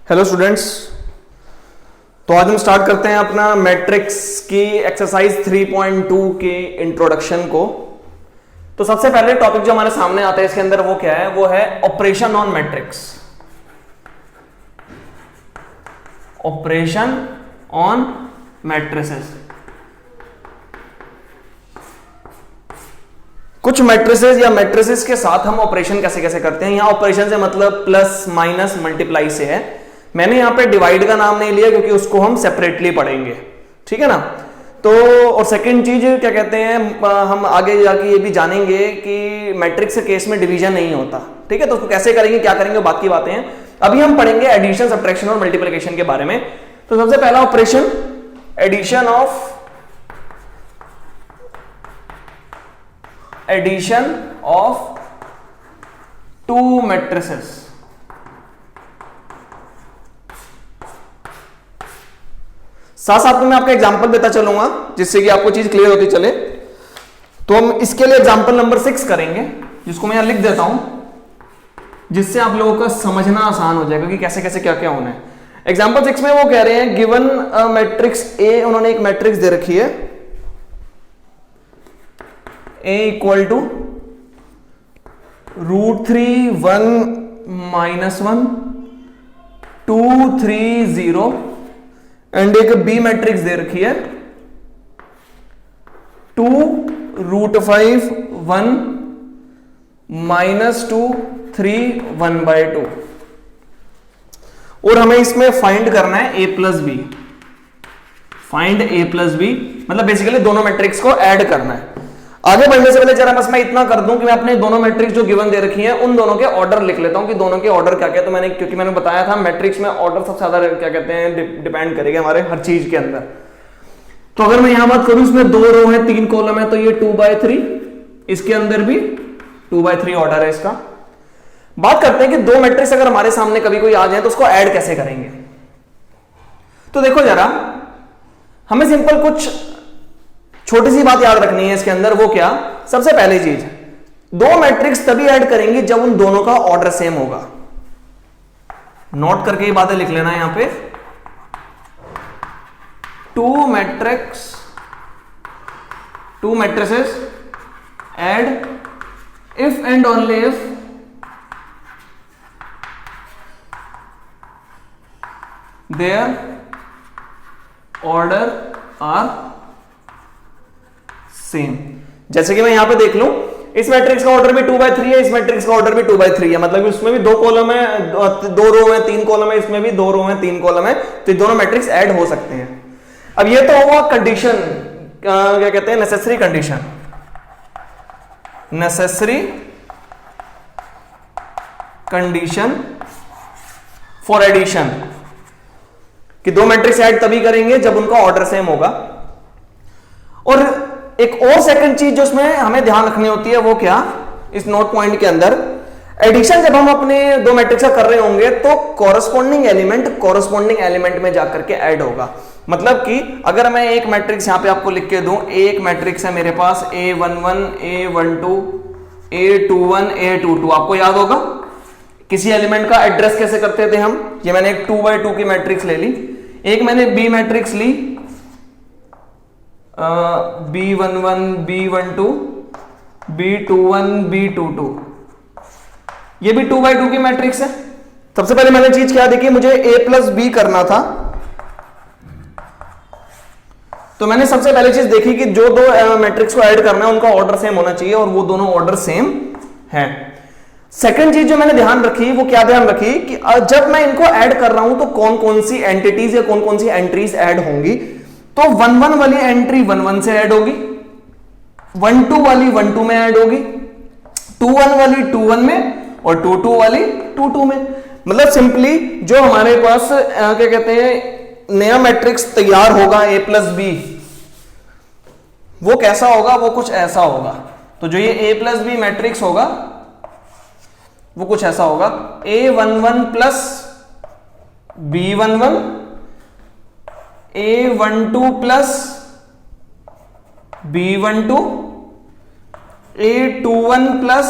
Hello students, तो आज हम स्टार्ट करते हैं अपना मैट्रिक्स की एक्सरसाइज 3.2 के इंट्रोडक्शन को। तो सबसे पहले टॉपिक जो हमारे सामने आता है इसके अंदर वो क्या है, वो है operation on matrix. Operation on matrices. कुछ मैट्रिसेस या मैट्रिसेस के साथ हम ऑपरेशन कैसे कैसे करते हैं। यहां ऑपरेशन से मतलब प्लस माइनस मल्टीप्लाई से है। मैंने यहां पे डिवाइड का नाम नहीं लिया क्योंकि उसको हम सेपरेटली पढ़ेंगे, ठीक है ना। तो और सेकंड चीज क्या कहते हैं, हम आगे जाके ये भी जानेंगे कि मैट्रिक्स के केस में डिवीजन नहीं होता, ठीक है। तो उसको कैसे करेंगे, क्या करेंगे, बाकी बातें हैं। अभी हम पढ़ेंगे एडिशन, सब्ट्रैक्शन और मल्टीप्लिकेशन के बारे में। तो सबसे पहला operation, addition of two matrices. साथ साथ में मैं आपका एग्जांपल देता चलूंगा जिससे कि आपको चीज क्लियर होती चले। तो हम इसके लिए एग्जांपल नंबर 6 करेंगे, जिसको मैं यहां लिख देता हूं, जिससे आप लोगों का समझना आसान हो जाएगा कि कैसे कैसे क्या क्या होना है। एग्जांपल 6 में वो कह रहे हैं गिवन मैट्रिक्स ए, उन्होंने एक मैट्रिक्स दे रखी है ए इक्वल टू √3 1 -1 2 3 0 एंड एक बी मैट्रिक्स दे रखी है 2 √5 1 -2 3 1/2। और हमें इसमें फाइंड करना है a plus B. Find a plus B मतलब बेसिकली दोनों मैट्रिक्स को ऐड करना है। आगे बढ़ने से पहले जरा बस मैं इतना कर दूं कि मैं अपने दोनों मैट्रिक्स जो गिवन दे रखी हैं उन दोनों के ऑर्डर लिख लेता हूं कि दोनों के ऑर्डर क्या क्या। तो क्योंकि मैंने बताया था मैट्रिक्स में ऑर्डर सबसे ज्यादा क्या कहते हैं डिपेंड करेगा हमारे हर चीज के अंदर। तो अगर मैं यहां बात करूं, इसमें 2 रो है 3 कॉलम है, तो ये 2/3, इसके अंदर भी 2/3 ऑर्डर है इसका। बात करते हैं कि दो मैट्रिक्स अगर हमारे सामने कभी कोई आ जाए तो उसको ऐड कैसे करेंगे। तो देखो जरा, हमें सिंपल कुछ छोटी सी बात याद रखनी है इसके अंदर। वो क्या, सबसे पहली चीज, दो मैट्रिक्स तभी ऐड करेंगे जब उन दोनों का ऑर्डर सेम होगा। नोट करके ये बातें लिख लेना है यहां पे। Two matrices add if and only if their order are same. जैसे कि मैं यहां पे देख लूं, इस मैट्रिक्स का ऑर्डर भी 2/3 है, इस मैट्रिक्स का ऑर्डर भी 2/3 है, मतलब इसमें भी 2 कॉलम है, 2 रो है 3 कॉलम है, इसमें भी 2 रो है 3 कॉलम है, तो ये दोनों मैट्रिक्स ऐड हो सकते हैं। अब ये तो हुआ कंडीशन, क्या कहते हैं, necessary condition, necessary condition for addition, कि दो मैट्रिक्स ऐड तभी करेंगे जब उनका ऑर्डर सेम होगा। और एक और सेकंड चीज जो उसमें हमें ध्यान रखनी होती है वो क्या, इस नोट पॉइंट के अंदर, एडिशन जब हम अपने दो मैट्रिक्स का कर रहे होंगे तो कॉरस्पॉन्डिंग एलिमेंट में जाकर के ऐड होगा। मतलब कि अगर मैं एक मैट्रिक्स यहां पे आपको लिख के दूं, एक मैट्रिक्स है मेरे पास A11 A12 A21 A22, आपको याद होगा किसी एलिमेंट का एड्रेस कैसे करते थे हम। ये मैंने एक 2/2 की मैट्रिक्स ले ली, एक मैंने बी मैट्रिक्स ली B11 B12 B21 B22, ये भी 2/2 की मैट्रिक्स है। सबसे पहले मैंने चीज क्या देखी, मुझे a प्लस बी करना था, तो मैंने सबसे पहले चीज देखी कि जो दो मैट्रिक्स को ऐड करना है उनका ऑर्डर सेम होना चाहिए, और वो दोनों ऑर्डर सेम है। सेकंड चीज जो मैंने ध्यान रखी, वो क्या ध्यान रखी कि जब मैं इनको ऐड कर रहा हूं तो कौन कौन सी एंटिटीज या कौन कौन सी एंट्रीज ऐड होंगी। तो 1 1 वाली एंट्री 1 1 से ऐड होगी, 1 2 वाली 1 2 में ऐड होगी, 2 1 वाली 2 1 में, और 2 2 वाली 2 2 में। मतलब सिंपली जो हमारे पास क्या कहते हैं नया मैट्रिक्स तैयार होगा a प्लस बी, वो कैसा होगा, वो कुछ ऐसा होगा। तो जो ये a प्लस बी मैट्रिक्स होगा वो कुछ ऐसा होगा, A11 plus B11 A12 plus B12 A21 plus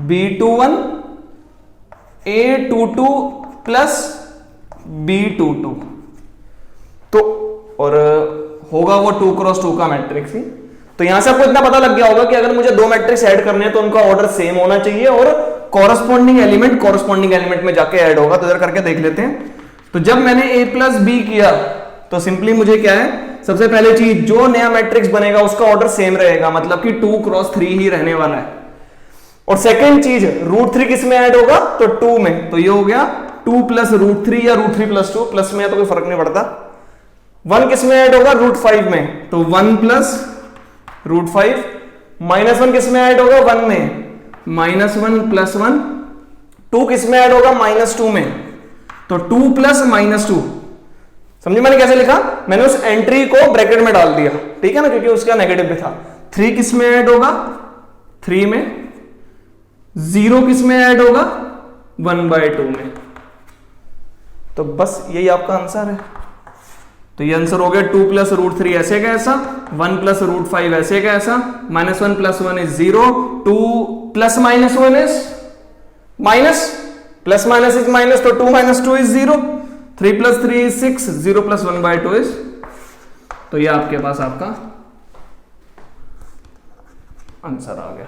B21 A22 plus B22, तो और होगा वो 2 क्रॉस 2 का मैट्रिक्स ही। तो यहां से आपको इतना पता लग गया होगा कि अगर मुझे दो मैट्रिक्स ऐड करने हैं तो उनका ऑर्डर सेम होना चाहिए और कॉरस्पॉन्डिंग एलिमेंट में जाके ऐड होगा। तो इधर करके देख लेते हैं। तो जब मैंने a प्लस बी किया तो सिंपली मुझे क्या है, सबसे पहले चीज जो नया मैट्रिक्स बनेगा उसका ऑर्डर सेम रहेगा, मतलब कि 2 क्रॉस 3 ही रहने वाला है। और सेकेंड चीज √3 किस में ऐड होगा, तो 2 में। तो ये हो गया 2 प्लस √3 या √3 प्लस 2, प्लस में है तो कोई फर्क नहीं पड़ता। 1 किस में ऐड होगा, √5 में, तो 1 प्लस √5। -1 किस में ऐड होगा, 1 में, -1 प्लस 1। 2 किस में ऐड होगा, -2 में, तो 2 प्लस -2। समझे मैंने कैसे लिखा, मैंने उस एंट्री को ब्रैकेट में डाल दिया, ठीक है ना, क्योंकि उसका नेगेटिव भी था। 3 किस में ऐड होगा, 3 में। 0 किस में ऐड होगा, 1/2 में। तो बस यही आपका आंसर है। तो ये आंसर हो गया 2 प्लस √3 ऐसे का ऐसा, 1 प्लस √5 ऐसे का ऐसा, -1 plus 1 is 0, 2 plus -1 is minus, plus minus is minus, तो 2 - 2 is 0, 3 plus 3 is 6, 0 plus 1/2 is, तो ये आपके पास आपका आंसर आ गया।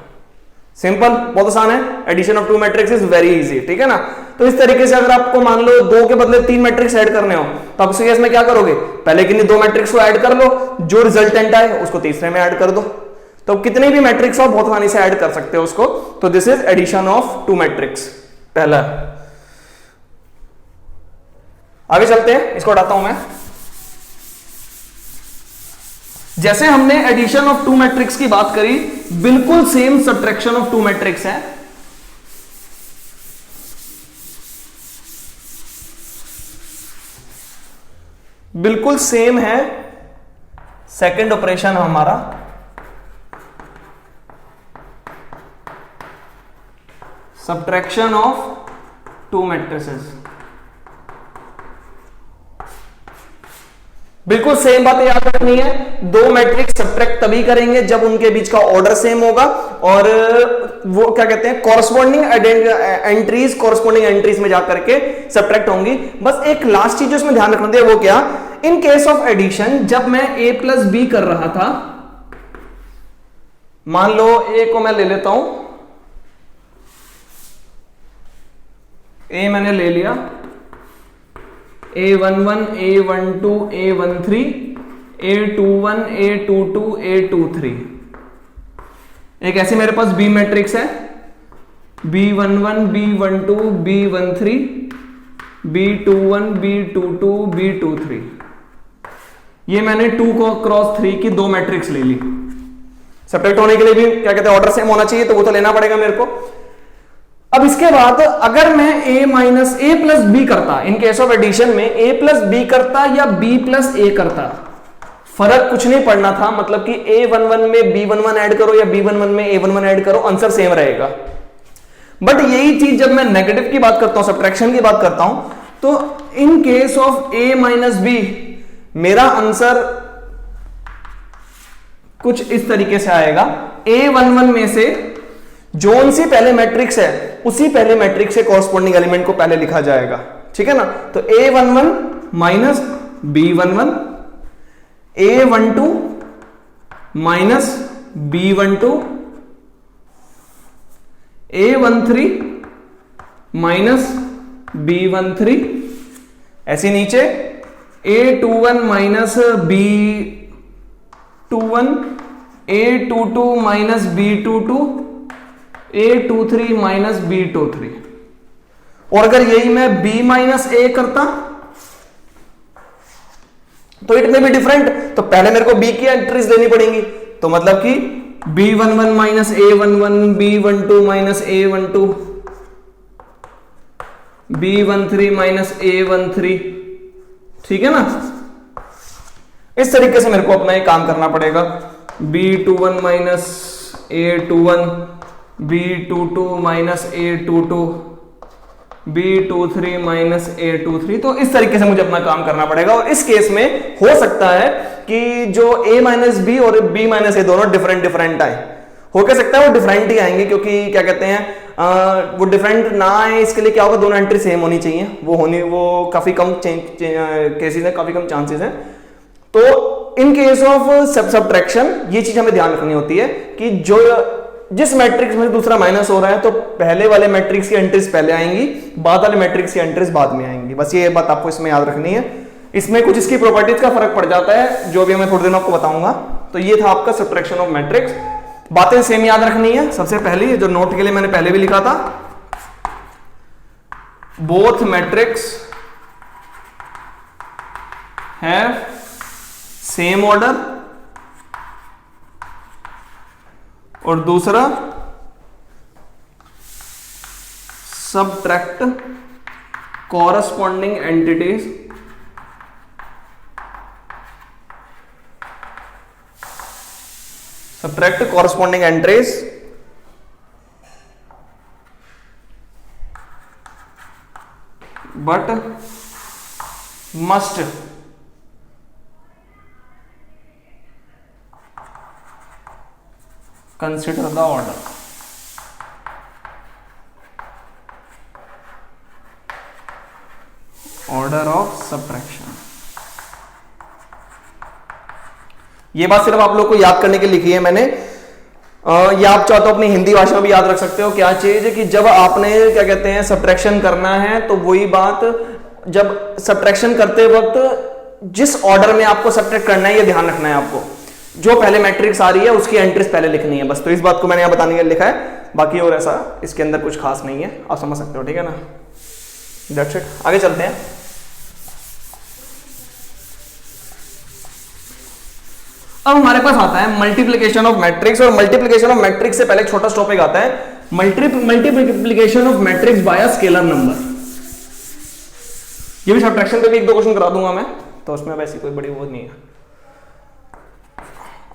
सिंपल, बहुत आसान है। Addition of 2 matrix is very easy, ठीक है ना। तो इस तरीके से अगर आपको मान लो 2 के बदले 3 मैट्रिक्स ऐड करने हो तो आप इस केस में क्या करोगे, पहले किन्हीं 2 मैट्रिक्स को ऐड कर लो, जो रिजल्टेंट आए उसको तीसरे में ऐड कर दो। तो कितने भी मैट्रिक्स हो बहुत आसानी से ऐड कर सकते हो उसको। तो this is addition of 2 matrix, पहला। आगे चलते हैं, इसको हटाता हूं मैं। जैसे हमने एडिशन ऑफ 2 मैट्रिक्स की बात करी, बिल्कुल सेम सब्ट्रैक्शन ऑफ 2 मैट्रिक्स है। बिल्कुल सेम है सेकंड ऑपरेशन हमारा। सब्ट्रैक्शन ऑफ 2 मैट्रिसेस, बिल्कुल सेम बात याद रखनी है। 2 मैट्रिक्स सब्ट्रैक्ट तभी करेंगे जब उनके बीच का ऑर्डर सेम होगा और वो क्या कहते हैं, कॉरस्पॉन्डिंग एंट्रीज में जाकर के सब्ट्रैक्ट होंगी। बस एक लास्ट चीज जो इसमें ध्यान रखना है वो क्या, इन केस ऑफ एडिशन जब मैं a प्लस बी कर रहा था, मान लो a को मैं ले लेता हूं, a मैंने ले लिया, a11, a12, a13, a21, a22, a23। एक ऐसे मेरे पास b मैट्रिक्स है, b11, b12, b13, b21, b22, b23। ये मैंने 2 क्रॉस 3 की 2 मैट्रिक्स ले ली। सब्ट्रैक्ट होने के लिए भी क्या कहते हैं, ऑर्डर सेम होना चाहिए, तो वो तो लेना पड़ेगा मेरे को। अब इसके बाद अगर मैं a प्लस बी करता, इन केस ऑफ एडिशन में a प्लस बी करता या b प्लस a करता, फर्क कुछ नहीं पड़ना था। मतलब कि a11 में b11 ऐड करो या b11 में a11 ऐड करो, आंसर सेम रहेगा। बट यही चीज जब मैं नेगेटिव की बात करता हूं, सब्ट्रैक्शन की बात करता हूं, तो in case of a minus B मेरा आंसर कुछ इस तरीके से आएगा। a11 में से जोन सी पहले मैट्रिक्स है, उसी पहले मैट्रिक्स से कॉरस्पॉन्डिंग एलिमेंट को पहले लिखा जाएगा, ठीक है ना। तो a11 minus b11, a12 minus b12, a13 minus b13, ऐसे नीचे a21 minus b21, a22 minus b22, a23 minus b23। और अगर यही मैं b माइनस a करता तो इट में भी डिफरेंट, तो पहले मेरे को b की एंट्रीज लेनी पड़ेंगी। तो मतलब कि b11 minus a11, b12 minus a12, b13 minus a13, ठीक है ना। इस तरीके से मेरे को अपना ये काम करना पड़ेगा। b21 minus a21, b22 minus a22, b23 minus a23। तो इस तरीके से मुझे अपना काम करना पड़ेगा। और इस केस में हो सकता है कि जो a माइनस बी और b माइनस ए दोनों डिफरेंट आए, हो क्या सकता है वो डिफरेंट ही आएंगे, क्योंकि क्या कहते हैं वो डिफरेंट ना आए इसके लिए क्या होगा, दोनों एंट्री सेम होनी चाहिए, वो काफी कम केसेस है, काफी कम चांसेस है। तो इन केस ऑफ सब्ट्रैक्शन ये चीज हमें ध्यान रखनी होती है कि जिस मैट्रिक्स में दूसरा माइनस हो रहा है तो पहले वाले मैट्रिक्स की एंट्रीज पहले आएंगी, बाद वाले मैट्रिक्स की एंट्रीज बाद में आएंगी। बस ये बात आपको इसमें याद रखनी है। इसमें कुछ इसकी प्रॉपर्टीज का फर्क पड़ जाता है जो भी मैं थोड़ी देर में आपको बताऊंगा। तो ये था आपका सब्ट्रैक्शन ऑफ मैट्रिक्स। बातें सेम याद रखनी है। सबसे पहली जो नोट के लिए मैंने पहले भी लिखा था, both matrix have same order, और दूसरा subtract corresponding entities subtract corresponding entries but must consider the order. Order of subtraction. ये बात सिर्फ आप लोग को याद करने के लिए लिखी है मैंने। ये आप चाहो तो अपनी हिंदी भाषा में भी याद रख सकते हो। क्या चीज है कि जब आपने क्या कहते हैं सब्ट्रैक्शन करना है, तो वही बात जब सब्ट्रैक्शन करते वक्त जिस ऑर्डर में आपको सब्ट्रैक्ट करना है ये ध्यान रखना है आपको। जो पहले मैट्रिक्स आ रही है उसकी एंट्रीज पहले लिखनी है बस। तो इस बात को मैंने यहाँ बताने के लिए लिखा है, बाकी और ऐसा इसके अंदर कुछ खास नहीं है, आप समझ सकते हो, ठीक है ना। That's it. आगे चलते हैं। अब हमारे पास आता है मल्टीप्लिकेशन ऑफ मैट्रिक्स, और मल्टीप्लिकेशन ऑफ मैट्रिक्स से पहले एक छोटा टॉपिक आता है multiplication of matrix by scalar number. ये भी सब्ट्रैक्शन पे भी एक दो क्वेश्चन करा दूंगा मैं, तो उसमें वैसी कोई बड़ी वो नहीं है।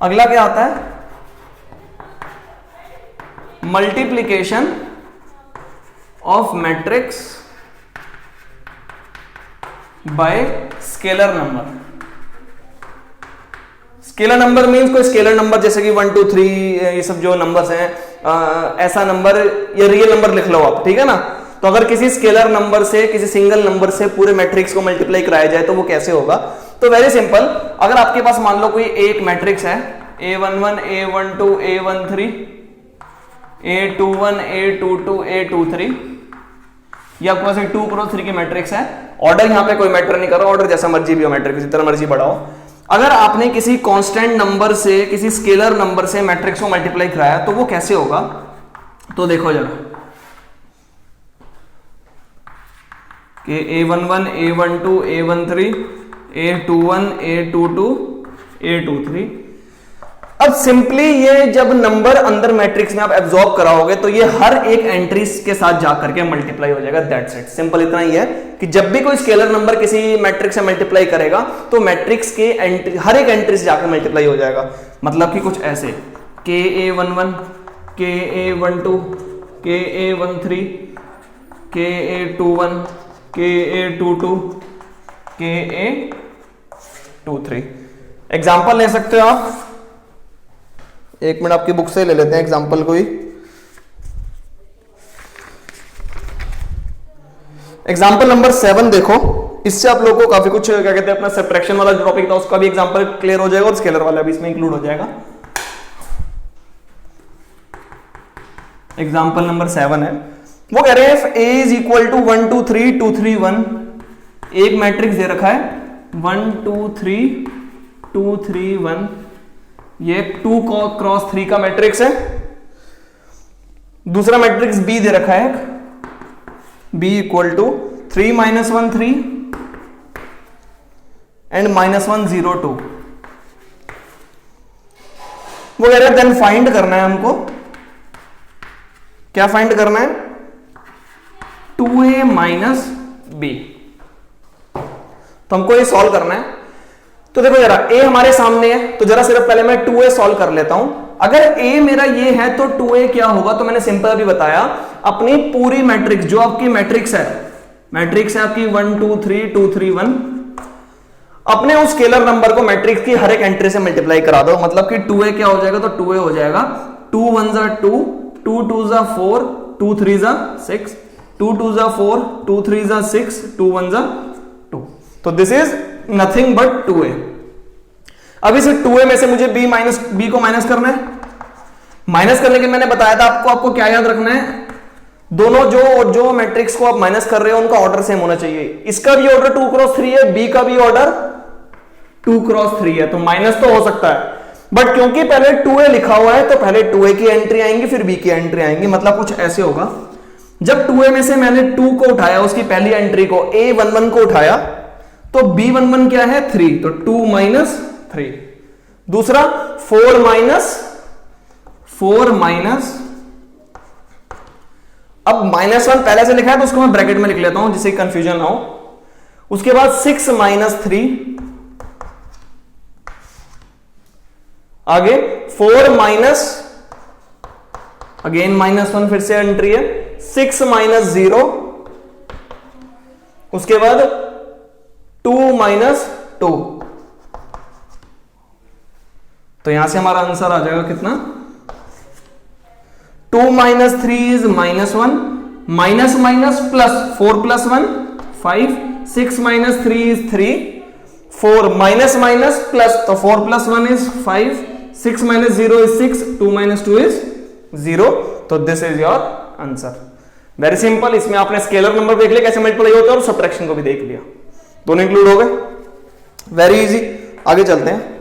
अगला क्या आता है, multiplication of matrix by scalar number. Scalar number means कोई स्केलर नंबर जैसे कि 1 2 3 ये सब जो नंबर्स हैं, ऐसा नंबर या रियल नंबर लिख लो आप, ठीक है ना। तो अगर किसी स्केलर नंबर से, किसी सिंगल नंबर से पूरे मैट्रिक्स को मल्टीप्लाई कराया जाए तो वो कैसे होगा। तो वेरी सिंपल, अगर आपके पास मान लो कोई एक मैट्रिक्स है A11 A12 A13 A21 A22 A23, ये आपके पास 2 क्रॉस 3 की मैट्रिक्स है। ऑर्डर यहां पे कोई मैटर नहीं कर रहा, ऑर्डर जैसा मर्जी भी हो, मैट्रिक्स जितना मर्जी बढ़ाओ। अगर आपने किसी कांस्टेंट नंबर से, किसी स्केलर नंबर से मैट्रिक्स को मल्टीप्लाई कराया तो वो कैसे होगा। तो देखो जरा कि A11 A12 A13 A21 A22 A23। अब सिंपली ये जब नंबर अंदर मैट्रिक्स में आप एब्जॉर्ब कराओगे तो ये हर एक एंट्रीज के साथ जाकर के मल्टीप्लाई हो जाएगा। दैट्स इट, सिंपल इतना ही है कि जब भी कोई स्केलर नंबर किसी मैट्रिक्स से मल्टीप्लाई करेगा तो मैट्रिक्स के हर एक एंट्री से जाकर मल्टीप्लाई हो जाएगा। मतलब कि कुछ ऐसे KA11 KA12 KA13 KA21 KA22 KA23। Example ले सकते हो आप, एक मिनट आपकी बुक से ले लेते हैं एग्जाम्पल कोई। एग्जाम्पल नंबर 7 देखो, इससे आप लोगों को काफी कुछ क्या कहते हैं अपना सब्ट्रैक्शन वाला जो टॉपिक था उसका भी एग्जाम्पल क्लियर हो जाएगा और स्केलर वाला भी इसमें इंक्लूड हो जाएगा। एग्जाम्पल नंबर 7 है, वो कह रहे हैं A इज इक्वल टू 1 2 3 2 3 1। एक मैट्रिक्स दे रखा है 1 2 3 2 3 1, ये 2 क्रॉस 3 का मैट्रिक्स है। दूसरा मैट्रिक्स B दे रखा है, B इक्वल टू 3 -1 3 एंड -1 0 2। वो कह रहे हैं देन फाइंड करना है हमको, क्या फाइंड करना है 2A माइनस B। तो हमको ये सॉल्व करना है। तो देखो जरा A हमारे सामने है, तो जरा सिर्फ पहले मैं 2A सॉल्व कर लेता हूं। अगर A मेरा ये है तो 2A क्या होगा, तो मैंने सिंपल अभी बताया, अपनी पूरी मैट्रिक्स जो आपकी मैट्रिक्स है आपकी 1 2 3 2 3 1, अपने उस स्केलर नंबर को मैट्रिक्स की हर एक एंट्री से मल्टीप्लाई करा दो। मतलब कि 2A क्या हो जाएगा, तो 2A हो जाएगा 2 1 जा 2, 2 2 जा 4, 2 3 जा 6, 2 2 जा 4, 2 3 जा 6, 2 1 जा 2। तो this is nothing but 2a। अब इस 2a में से मुझे b को माइनस करना है। माइनस करने के मैंने बताया था आपको क्या याद रखना है, दोनों जो मैट्रिक्स को आप माइनस कर रहे हो उनका ऑर्डर सेम होना चाहिए। इसका भी ऑर्डर 2 क्रॉस 3 है, बी का भी ऑर्डर 2 क्रॉस 3 है, तो माइनस तो हो सकता है, बट क्योंकि पहले 2a लिखा हुआ है तो पहले 2a की एंट्री आएंगी फिर b की एंट्री आएंगी। मतलब कुछ ऐसे होगा, जब 2a में से मैंने 2 को उठाया, उसकी पहली एंट्री को a11 को उठाया, तो b11 क्या है 3, तो 2 माइनस 3। दूसरा 4 माइनस, अब -1 पहले से लिखा है तो उसको मैं ब्रैकेट में लिख लेता हूं जिससे कंफ्यूजन ना हो। उसके बाद 6 माइनस 3, आगे 4 माइनस, अगेन -1 फिर से एंट्री है, 6 माइनस 0, उसके बाद 2 माइनस 2। तो यहां से हमारा आंसर आ जाएगा कितना, 2 minus 3 is -1, minus minus plus 4 plus 1 5, 6 minus 3 is 3, 4 minus minus plus, तो 4 plus 1 is 5, 6 minus 0 is 6, 2 minus 2 is 0। तो this is your answer. Very simple. इसमें आपने स्केलर नंबर देख लिया कैसे मल्टीप्लाई होता है और सब्ट्रैक्शन को भी देख लिया, दोनों इंक्लूड हो गए। वेरी इजी, आगे चलते हैं।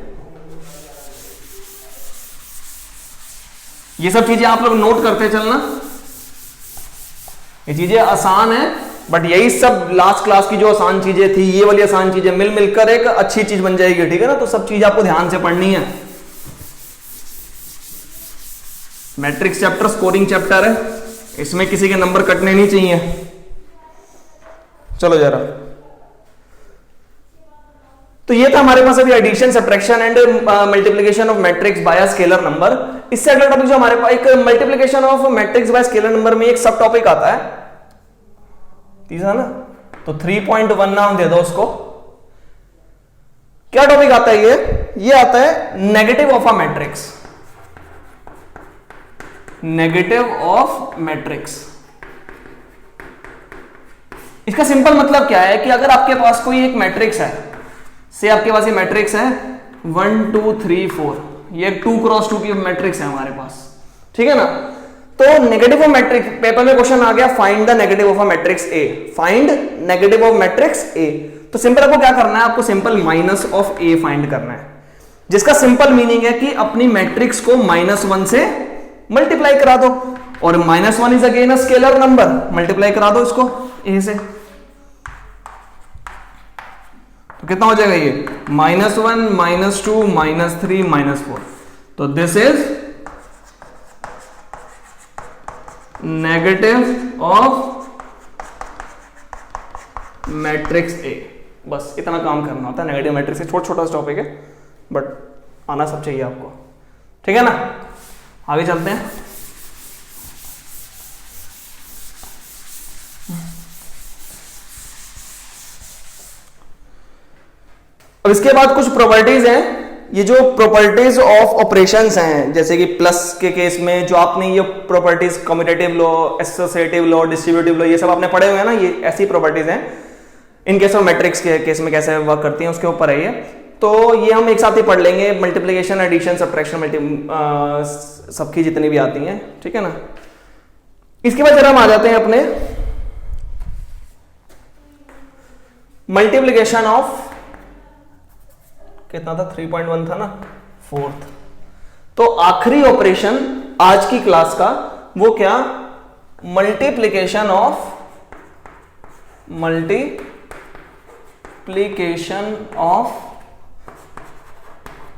ये सब चीजें आप लोग नोट करते चलना, ये चीजें आसान है, बट यही सब लास्ट क्लास की जो आसान चीजें थी, ये वाली आसान चीजें मिल मिलकर एक अच्छी चीज बन जाएगी, ठीक है ना। तो सब चीज आपको ध्यान से पढ़नी है। मैट्रिक्स चैप्टर स्कोरिंग चैप्टर है, इसमें किसी के नंबर कटने नहीं चाहिए। चलो जरा, तो ये था हमारे पास अभी addition, subtraction and multiplication of matrix by scalar number. इससे अगला टॉपिक जो हमारे पास, एक multiplication of matrix by scalar number में एक सब टॉपिक आता है तीसरा ना, तो 3.1 नाम दे दो उसको। क्या टॉपिक आता है ये आता है negative of a matrix, negative of matrix. इसका सिंपल मतलब क्या है कि अगर आपके पास कोई एक मैट्रिक्स है, से आपके पास ये मैट्रिक्स है 1 2 3 4, ये 2 क्रॉस 2 की मैट्रिक्स है हमारे पास, ठीक है ना। तो नेगेटिव ऑफ मैट्रिक्स, पेपर में क्वेश्चन आ गया find the negative of a matrix A, find negative of matrix A. तो सिंपल आपको क्या करना है, आपको simple minus of A find करना है, जिसका सिंपल मीनिंग है कि अपनी मैट्रिक्स को -1 से मल्टीप्लाई करा दो, और -1 is again a scalar number, multiply करा दो इसको ए से, तो कितना हो जाएगा ये -1 -2 -3 -4। तो this is negative of matrix A. बस इतना काम करना होता है नेगेटिव मैट्रिक्स, छोटा छोटा टॉपिक है बट आना सब चाहिए आपको, ठीक है ना। आगे चलते हैं। अब इसके बाद कुछ प्रॉपर्टीज हैं, ये जो प्रॉपर्टीज ऑफ ऑपरेशंस हैं, जैसे कि प्लस के केस में जो आपने ये properties commutative law, associative law, distributive law, ये सब आपने पढ़े हुए हैं ना, ये ऐसी प्रॉपर्टीज हैं। इन केस ऑफ मैट्रिक्स के केस में कैसे वर्क करती हैं उसके ऊपर है ये, तो ये हम एक साथ ही पढ़ लेंगे, मल्टीप्लिकेशन, एडिशन, सब्ट्रैक्शन, सबकी जितनी भी आती हैं, ठीक है ना। इसके बाद जरा हम आ जाते हैं अपने मल्टीप्लिकेशन ऑफ, कितना था 3.1 था ना, 4th। तो आखिरी ऑपरेशन आज की क्लास का वो क्या, मल्टीप्लिकेशन ऑफ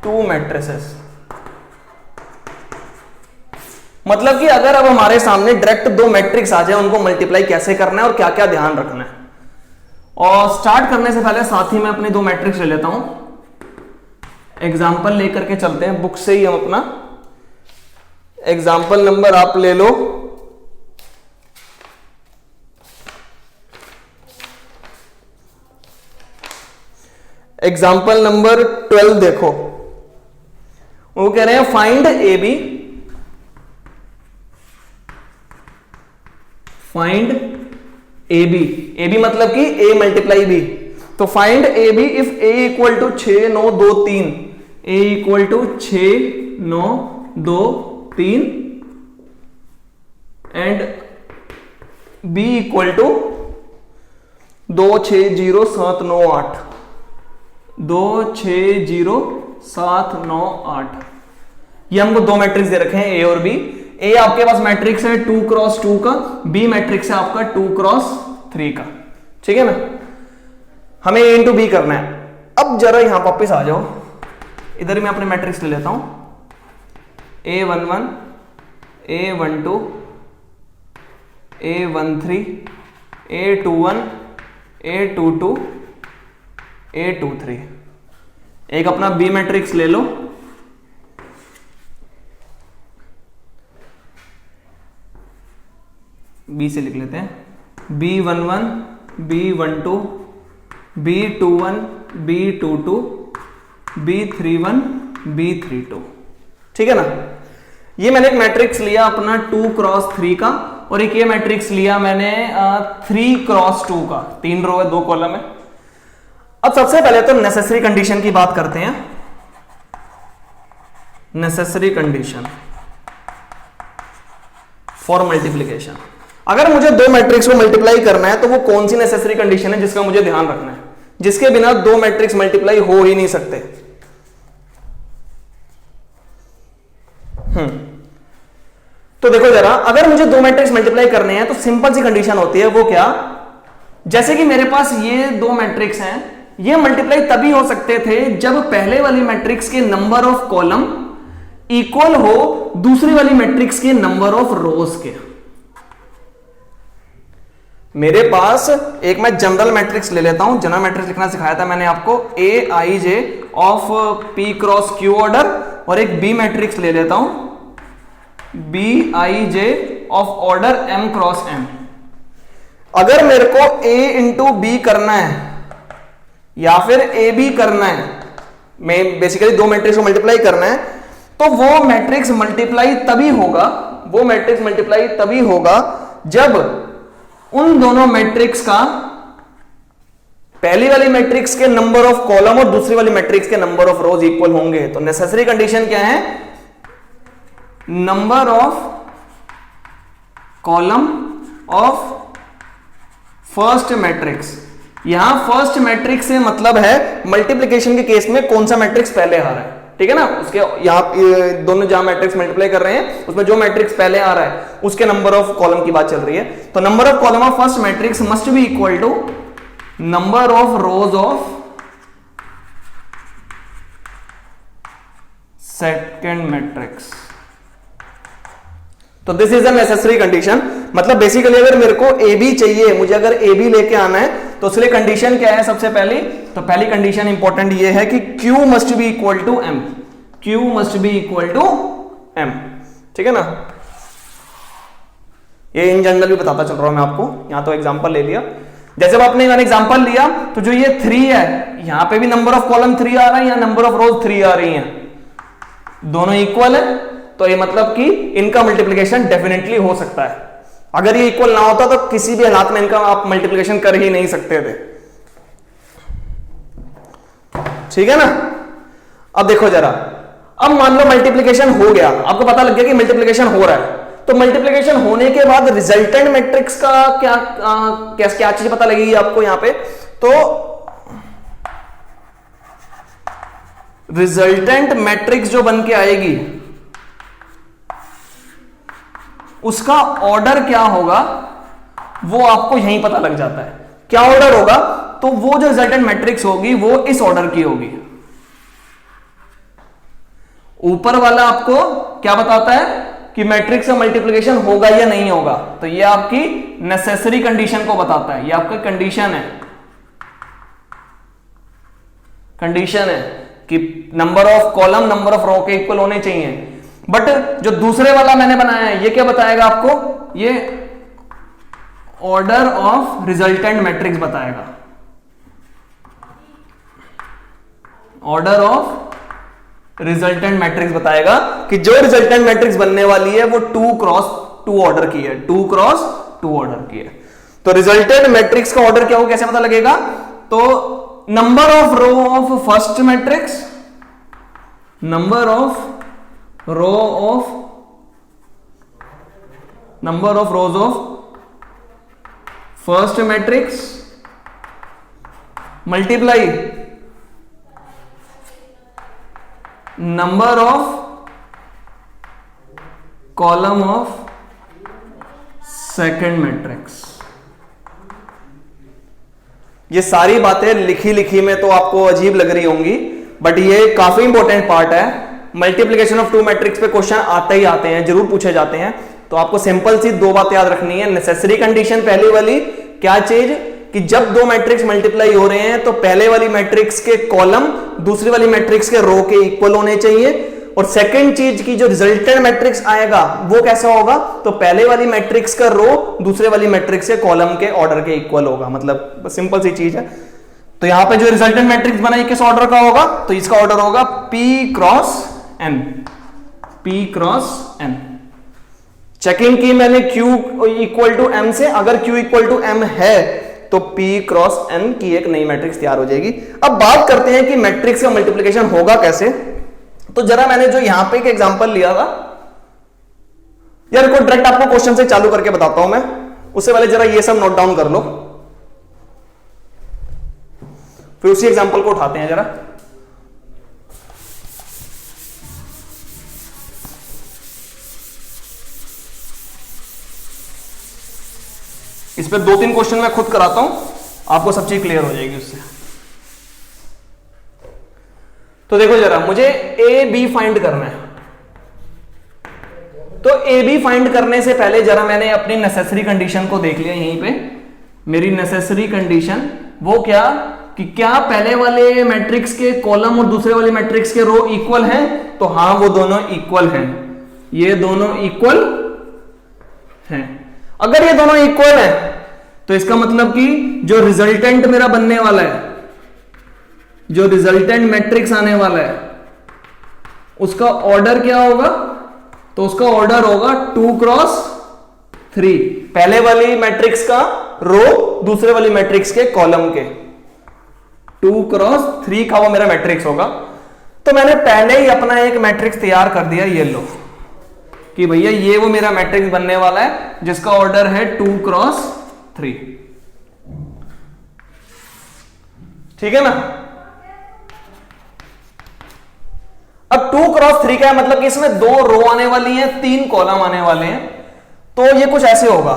2 मैट्रिसेस। मतलब कि अगर अब हमारे सामने डायरेक्ट 2 मैट्रिक्स आ जाए, उनको मल्टीप्लाई कैसे करना है और क्या क्या ध्यान रखना है। और स्टार्ट करने से पहले साथ ही मैं अपने 2 मैट्रिक्स ले लेता हूं, एग्जाम्पल लेकर के चलते हैं बुक से ही। हम अपना एग्जाम्पल नंबर आप ले लो, एग्जाम्पल नंबर 12 देखो, वो कह रहे हैं find A B find A B, A B मतलब कि ए मल्टीप्लाई बी, तो find A B if A equal to 6 9 2 3, A equal to 6 9 2 3 and B equal to 2 6 0 7 9 8, 2 6 0 7 9 8। ये हमको दो मैट्रिक्स दे रखे हैं ए और बी। ए आपके पास मैट्रिक्स है 2 क्रॉस 2 का, बी मैट्रिक्स है आपका 2 क्रॉस 3 का, ठीक है ना। हमें ए इंटू बी करना है। अब जरा यहां वापस आ जाओ, इधर मैं अपने मैट्रिक्स ले लेता हूं, A11 A12 A13 A21 A22 A23। एक अपना बी मैट्रिक्स ले लो, बी से लिख लेते हैं, B11 B12 B21 B22 B31 B32, ठीक है ना। ये मैंने एक मैट्रिक्स लिया अपना 2 क्रॉस 3 का, और एक ये मैट्रिक्स लिया मैंने 3 क्रॉस 2 का, 3 रो है 2 कॉलम है। अब सबसे पहले तो नेसेसरी कंडीशन की बात करते हैं। नेसेसरी कंडीशन फॉर मल्टीप्लिकेशन, अगर मुझे दो मैट्रिक्स को मल्टीप्लाई करना है तो वो कौन सी नेसेसरी कंडीशन है जिसका मुझे ध्यान रखना है, जिसके बिना दो मैट्रिक्स मल्टीप्लाई हो ही नहीं सकते। तो देखो जरा, अगर मुझे दो मैट्रिक्स मल्टीप्लाई करने हैं तो सिंपल सी कंडीशन होती है, वो क्या, जैसे कि मेरे पास ये दो मैट्रिक्स हैं, ये मल्टीप्लाई तभी हो सकते थे जब पहले वाली मैट्रिक्स के नंबर ऑफ कॉलम इक्वल हो दूसरी वाली मैट्रिक्स के नंबर ऑफ रोज के। मेरे पास एक मैं जनरल मैट्रिक्स ले लेता हूं, जनरल मैट्रिक्स लिखना सिखाया था मैंने आपको, A I J of P cross Q order, और एक बी मैट्रिक्स ले लेता हूं B I J of order M cross M. अगर मेरे को ए इंटू बी करना है या फिर ए बी करना है, मैं बेसिकली दो मैट्रिक्स को मल्टीप्लाई करना है, तो वो मैट्रिक्स मल्टीप्लाई तभी होगा, वो मैट्रिक्स मल्टीप्लाई तभी होगा जब उन दोनों मैट्रिक्स का पहली वाली मैट्रिक्स के नंबर ऑफ कॉलम और दूसरी वाली मैट्रिक्स के नंबर ऑफ रोज इक्वल होंगे। तो नेसेसरी कंडीशन क्या है, number of column of first matrix. यहां फर्स्ट मैट्रिक्स से मतलब है मल्टीप्लिकेशन के केस में कौन सा मैट्रिक्स पहले आ रहा है, ठीक है ना। उसके यहां दोनों जहां मैट्रिक्स मल्टीप्लाई कर रहे हैं उसमें जो मैट्रिक्स पहले आ रहा है उसके नंबर ऑफ कॉलम की बात चल रही है। तो number of column of first matrix must be equal to number of rows of second matrix. तो this is a necessary condition. मतलब बेसिकली अगर मेरे को ए बी चाहिए, मुझे अगर ए बी लेके आना है, तो उसके कंडीशन क्या है सबसे पहली, तो पहली कंडीशन इंपॉर्टेंट ये है कि Q must be equal to M, Q must be equal to M, ठीक है ना। ये इन जनरल भी बताता चल रहा हूं मैं आपको, यहां तो एग्जांपल ले लिया। जैसे अब आपने एग्जांपल लिया तो जो ये 3 है, यहां पे भी नंबर ऑफ कॉलम 3 आ रहा है, यहां नंबर ऑफ रोज 3 आ रही हैं, दोनों इक्वल है, तो ये मतलब कि इनका मल्टीप्लिकेशन डेफिनेटली हो सकता है। अगर ये इक्वल ना होता तो किसी भी हालात में इनका आप मल्टीप्लिकेशन कर ही नहीं सकते थे, ठीक है ना। अब देखो जरा, अब मान लो मल्टीप्लिकेशन हो गया, आपको पता लग गया कि मल्टीप्लिकेशन हो रहा है, तो मल्टीप्लिकेशन होने के बाद रिजल्टेंट मैट्रिक्स का क्या चीज पता लगेगी आपको यहां पे, तो रिजल्टेंट मैट्रिक्स जो बन के आएगी उसका ऑर्डर क्या होगा वो आपको यहीं पता लग जाता है। क्या ऑर्डर होगा, तो वो जो रिजल्टेंट मैट्रिक्स होगी वो इस ऑर्डर की होगी। ऊपर वाला आपको क्या बताता है कि मैट्रिक्स का मल्टीप्लिकेशन होगा या नहीं होगा, तो ये आपकी नेसेसरी कंडीशन को बताता है, ये आपका कंडीशन है, कंडीशन है कि number of column number of row के इक्वल होने चाहिए। बट जो दूसरे वाला मैंने बनाया है ये क्या बताएगा आपको, ये ऑर्डर ऑफ रिजल्टेंट मैट्रिक्स बताएगा, ऑर्डर ऑफ रिजल्टेंट मैट्रिक्स बताएगा कि जो रिजल्टेंट मैट्रिक्स बनने वाली है वो 2 क्रॉस 2 ऑर्डर की है, 2 क्रॉस टू ऑर्डर की है। तो रिजल्टेंट मैट्रिक्स का ऑर्डर क्या हो कैसे पता लगेगा? तो number of row of first matrix, number of rows of first matrix multiply number of column of second matrix. ये सारी बातें लिखी लिखी में तो आपको अजीब लग रही होंगी, बट ये काफी इंपॉर्टेंट पार्ट है। मल्टीप्लिकेशन ऑफ टू मैट्रिक्स पे क्वेश्चन आते ही आते हैं, जरूर पूछे जाते हैं। तो आपको सिंपल सी दो बातें याद रखनी है। नेसेसरी कंडीशन पहली वाली क्या चीज, कि जब दो मैट्रिक्स मल्टीप्लाई हो रहे हैं तो पहले वाली मैट्रिक्स के कॉलम दूसरी वाली मैट्रिक्स के रो के इक्वल होने चाहिए। और सेकंड चीज की जो रिजल्टेंट मैट्रिक्स आएगा वो कैसा होगा, तो पहले वाली मैट्रिक्स का रो दूसरे वाली मैट्रिक्स के कॉलम के ऑर्डर के इक्वल होगा। मतलब सिंपल सी चीज है। तो यहां पे जो रिजल्टेंट मैट्रिक्स बना किस ऑर्डर का होगा, तो इसका ऑर्डर होगा P cross N, P cross N। Checking की मैंने Q इक्वल टू M से, अगर Q इक्वल टू M है तो P क्रॉस N की एक नई मैट्रिक्स तैयार हो जाएगी। अब बात करते हैं कि मैट्रिक्स का मल्टीप्लिकेशन होगा कैसे। तो जरा मैंने जो यहां पे एक एग्जांपल लिया था, यार को डायरेक्ट आपको क्वेश्चन से चालू करके बताता हूं मैं, उससे पहले जरा ये सब नोट डाउन कर लो, फिर उसी एग्जांपल को उठाते हैं जरा। इस पे दो तीन क्वेश्चन मैं खुद कराता हूं, आपको सब चीज क्लियर हो जाएगी उससे। तो देखो जरा, मुझे ए बी फाइंड करना है। तो ए बी फाइंड करने से पहले जरा मैंने अपनी नेसेसरी कंडीशन को देख लिया। यहीं पे मेरी नेसेसरी कंडीशन वो क्या, कि क्या पहले वाले मैट्रिक्स के कॉलम और दूसरे वाले मैट्रिक्स के रो इक्वल हैं? तो हां, वो दोनों इक्वल हैं, ये दोनों इक्वल हैं। अगर ये दोनों इक्वल है तो इसका मतलब कि जो रिजल्टेंट मेरा बनने वाला है, जो रिजल्टेंट मैट्रिक्स आने वाला है, उसका ऑर्डर क्या होगा, तो उसका ऑर्डर होगा 2 क्रॉस 3। पहले वाली मैट्रिक्स का रो दूसरे वाली मैट्रिक्स के कॉलम के 2 क्रॉस 3 का वो मेरा मैट्रिक्स होगा। तो मैंने पहले ही अपना एक मैट्रिक्स तैयार कर दिया, ये लो, कि भैया ये वो मेरा मैट्रिक्स बनने वाला है जिसका ऑर्डर है 2 क्रॉस 3। ठीक है ना। अब 2 क्रॉस 3 का है, मतलब कि इसमें 2 रो आने वाली हैं, 3 कॉलम आने वाले हैं। तो ये कुछ ऐसे होगा,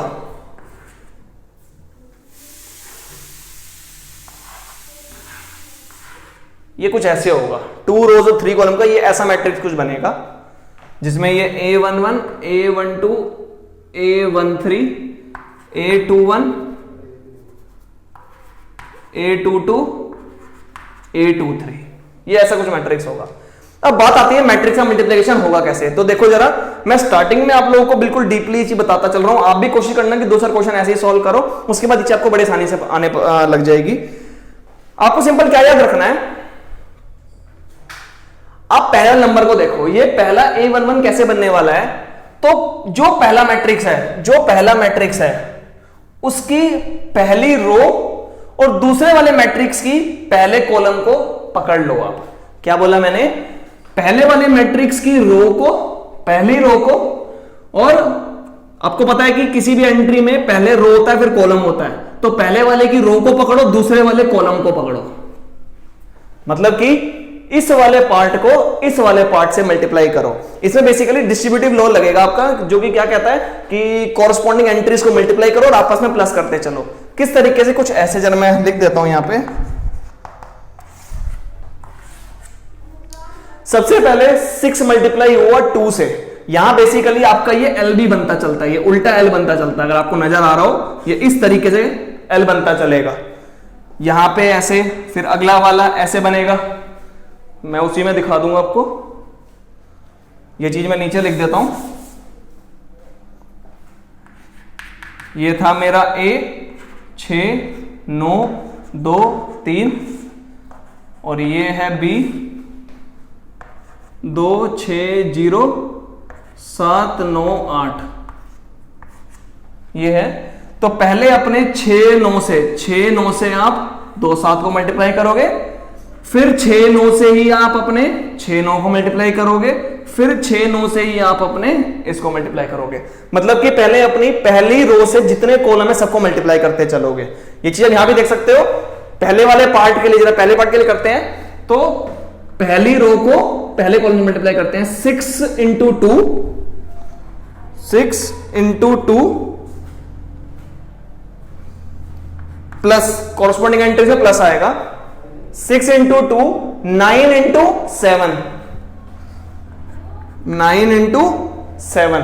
ये कुछ ऐसे होगा, 2 रोज और 3 कॉलम का ये ऐसा मैट्रिक्स कुछ बनेगा, जिसमें ये A11, A12, A13, A21, A22, A23, ये ऐसा कुछ मैट्रिक्स होगा। अब बात आती है मैट्रिक्स का मल्टीप्लिकेशन होगा कैसे। तो देखो जरा, मैं स्टार्टिंग में आप लोगों को बिल्कुल डीपली चीज बताता चल रहा हूं, आप भी कोशिश करना कि 2-4 क्वेश्चन ऐसे ही सॉल्व करो, उसके बाद ये आपको बड़े आसानी से आने लग जाएगी। आपको सिंपल क्या याद रखना है, आप पहला नंबर को देखो, ये पहला A11 कैसे बनने वाला है। तो जो पहला मैट्रिक्स है उसकी पहली रो और दूसरे वाले मैट्रिक्स की पहले कॉलम को पकड़ लो। आप क्या बोला मैंने, पहले वाले मैट्रिक्स की रो को, पहली रो को, और आपको पता है कि किसी भी एंट्री में पहले रो होता है फिर कॉलम होता है, तो पहले वाले की रो को पकड़ो, दूसरे वाले कॉलम को पकड़ो। मतलब कि इस वाले पार्ट को इस वाले पार्ट से मल्टीप्लाई करो। इसमें बेसिकली डिस्ट्रीब्यूटिव लॉ लगेगा आपका, जो कि क्या कहता है कि कॉरस्पॉन्डिंग एंट्रीज को मल्टीप्लाई करो और आपस में प्लस करते चलो। किस तरीके से, कुछ ऐसे, जरा मैं लिख देता हूं यहां पे। सबसे पहले 6 मल्टीप्लाई हुआ 2 से, यहां बेसिकली आपका ये एल भी बनता चलता है, ये उल्टा एल बनता चलता है। अगर आपको नजर आ रहा हो, ये इस तरीके से एल बनता चलेगा, यहां पे ऐसे, फिर अगला वाला ऐसे बनेगा। मैं उसी में दिखा दूंगा आपको, ये चीज मैं नीचे लिख देता हूं। ये था मेरा A 6 9 2 3, और ये है B 2 6 0 7 9 8, ये है तो पहले अपने 6 9 से आप 2 7 को मल्टीप्लाई करोगे, फिर 6 9 से ही आप अपने 6 9 को मल्टीप्लाई करोगे, फिर 6 9 से ही आप अपने इसको मल्टीप्लाई करोगे। मतलब कि पहले अपनी पहली रो से जितने कॉलम है सबको मल्टीप्लाई करते चलोगे। ये चीज यहां भी देख सकते हो। पहले वाले पार्ट के लिए, जरा पहले पार्ट के लिए करते हैं, तो पहली रो को पहले कॉलम में मल्टीप्लाई करते हैं। 6 इंटू 2 प्लस कॉरस्पॉन्डिंग एंट्री से प्लस आएगा। 6 इंटू 2 9 इंटू 7, 9 इंटू 7।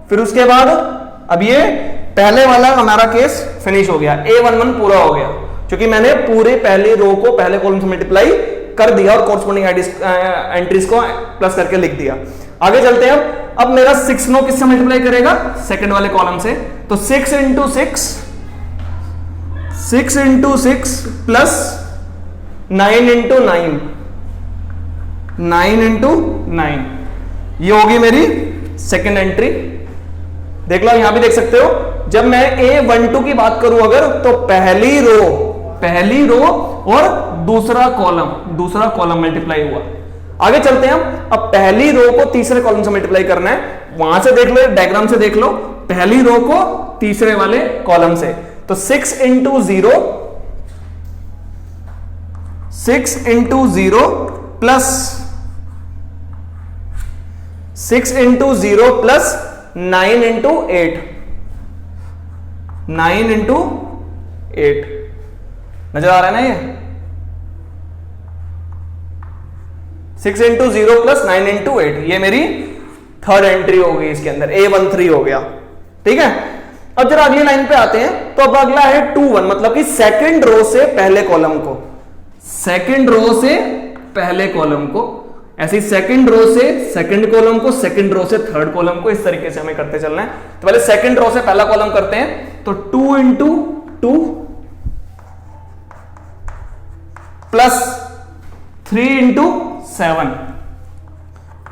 फिर उसके बाद अब ये पहले वाला हमारा केस फिनिश हो गया, A11 पूरा हो गया, क्योंकि मैंने पूरे पहले रो को पहले कॉलम से मल्टीप्लाई कर दिया और कॉरस्पॉन्डिंग एंट्रीज को प्लस करके लिख दिया। आगे चलते हैं। अब मेरा 6 9 किससे मल्टीप्लाई करेगा? सेकंड वाले कॉलम से। तो 6 इंटू 6 प्लस 9 इंटू 9, ये होगी मेरी सेकंड एंट्री। देख लो, यहां भी देख सकते हो, जब मैं A12 की बात करूं अगर, तो पहली रो और दूसरा कॉलम मल्टीप्लाई हुआ। आगे चलते हैं हम। अब पहली रो को तीसरे कॉलम से मल्टीप्लाई करना है। वहां से देख लो, डायग्राम से देख लो, पहली रो को तीसरे वाले कॉलम से। तो 6 into 0 plus 6 into 0 plus 9 into 8, 9 into 8 नजर आ रहा है ना? ये 6 इंटू 0 प्लस 9 इंटू 8, ये मेरी थर्ड एंट्री हो गई। इसके अंदर A13 हो गया। ठीक है। अब जरा अगली लाइन पे आते हैं। तो अब अगला है 2 1, मतलब कि सेकंड रो से पहले कॉलम को, सेकंड रो से पहले कॉलम को, ऐसी सेकंड रो से सेकंड कॉलम को, सेकंड रो से थर्ड कॉलम को, इस तरीके से हमें करते चलना है। तो पहले सेकंड रो से पहला कॉलम करते हैं। तो 2 इंटू 2 प्लस 3 इंटू 7,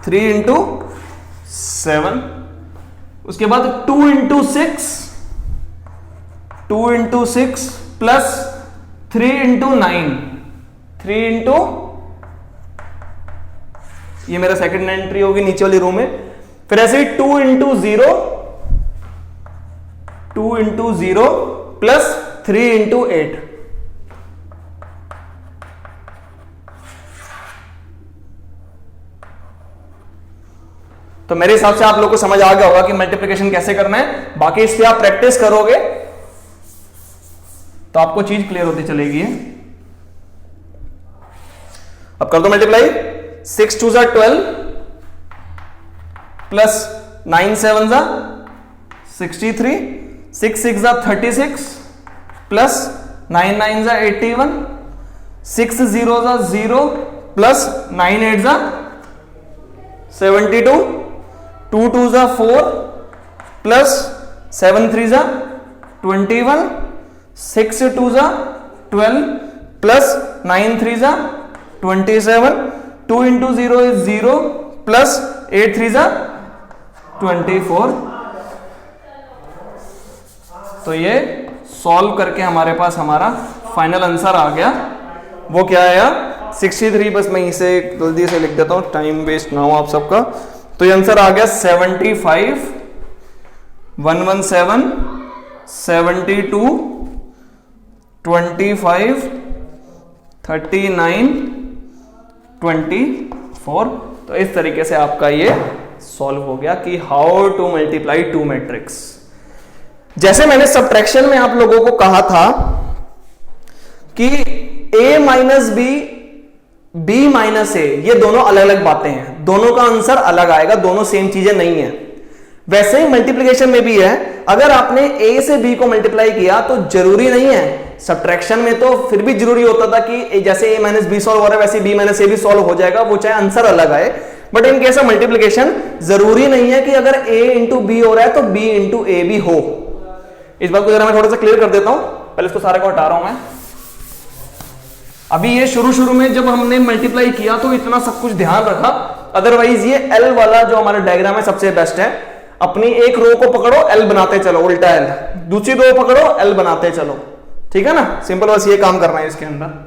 3 इंटू 7। उसके बाद 2 इंटू 6 प्लस 3 इंटू 9, 3 इंटू, ये मेरा सेकंड एंट्री होगी नीचे वाली रो में। फिर ऐसे ही 2 इंटू 0 प्लस 3 इंटू 8। तो मेरे हिसाब से आप लोग को समझ आ गया होगा कि मल्टीप्लिकेशन कैसे करना है। बाकी इस पे आप प्रैक्टिस करोगे तो आपको चीज क्लियर होती चलेगी। अब कर दो multiply. 6 2 12 plus 9 7 63, 6 6 36 plus 9 9 81, 6 0 0 plus 9 8 72, 2 2 4 plus 7 3 21, 6 2 12 plus 9 3 27, 2 into 0 is 0 plus 8 3 24। तो ये सॉल्व करके हमारे पास हमारा फाइनल आंसर आ गया। वो क्या आया? 63। बस मैं इसे जल्दी से लिख देता हूं, टाइम वेस्ट ना हो आप सबका। तो ये आंसर आ गया 75 117 72 25 39 24। तो इस तरीके से आपका ये सॉल्व हो गया कि हाउ टू मल्टीप्लाई 2 मैट्रिक्स। जैसे मैंने सब्ट्रैक्शन में आप लोगों को कहा था कि a minus b minus a, ये दोनों अलग अलग बातें हैं, दोनों का आंसर अलग आएगा, दोनों सेम चीजें नहीं है। वैसे ही मल्टीप्लिकेशन में भी है। अगर आपने a से b को मल्टीप्लाई किया तो जरूरी नहीं है, सब्ट्रैक्शन में तो फिर भी जरूरी होता था कि जैसे a माइनस बी सॉल्व हो रहा है वैसे b माइनस a भी सॉल्व हो जाएगा, वो चाहे आंसर अलग आए। But in case of multiplication जरूरी नहीं है कि अगर a इंटू बी हो रहा है तो b इंटू a भी हो। इस बात को जरा मैं थोड़ा सा क्लियर कर देता हूं। पहले इसको सारे को हटा रहा हूं मैं। अभी ये शुरू में जब हमने मल्टीप्लाई किया तो इतना सब कुछ ध्यान रखा, अदरवाइज ये L वाला जो हमारा डायग्राम है सबसे बेस्ट है। अपनी एक रो को पकड़ो, एल बनाते चलो, उल्टा एल, दूसरी रो पकड़ो, एल बनाते चलो, ठीक है ना, सिंपल, बस ये काम करना है इसके अंदर।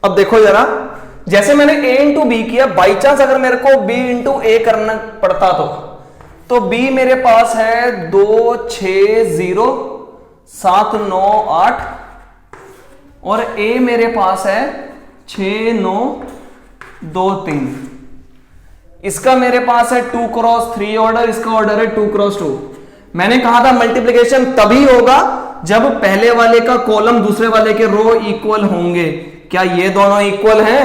अब देखो जरा, जैसे मैंने a इंटू बी किया, बाई चांस अगर मेरे को b इंटू ए करना पड़ता तो b मेरे पास है 2 6 0 7 9 8 और a मेरे पास है 6 9 2 3। इसका मेरे पास है 2 क्रॉस 3 ऑर्डर, इसका ऑर्डर है 2 क्रॉस 2। मैंने कहा था मल्टीप्लिकेशन तभी होगा जब पहले वाले का कॉलम दूसरे वाले के रो इक्वल होंगे। क्या ये दोनों इक्वल हैं?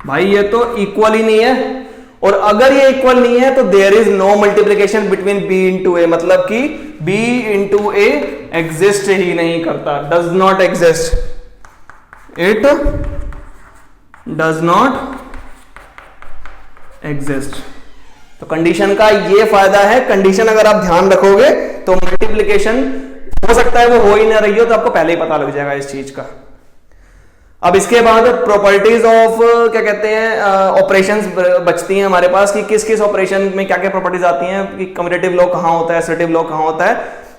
भाई ये तो इक्वल ही नहीं है, और अगर ये इक्वल नहीं है तो there is no multiplication between b into A, मतलब कि b इंटू ए एग्जिस्ट ही नहीं करता, does not exist, it does not exist. तो कंडीशन का ये फायदा है, कंडीशन अगर आप ध्यान रखोगे तो मल्टीप्लीकेशन हो सकता है वो हो ही ना रही हो, तो आपको पहले ही पता लग जाएगा इस चीज का। अब इसके बाद प्रॉपर्टीज ऑफ क्या कहते हैं ऑपरेशंस बचती हैं हमारे पास, कि किस किस ऑपरेशन में क्या क्या प्रॉपर्टीज आती हैं, कि कम्यूटेटिव लॉ कहाँ होता है, असर्टिव लॉ कहाँ होता है,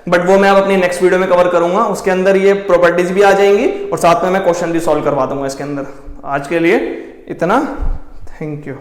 बट वो मैं अब अपनी नेक्स्ट वीडियो में कवर करूंगा। उसके अंदर ये प्रॉपर्टीज भी आ जाएंगी और साथ में मैं क्वेश्चन भी सॉल्व करवा दूंगा इसके अंदर। आज के लिए इतना, थैंक यू।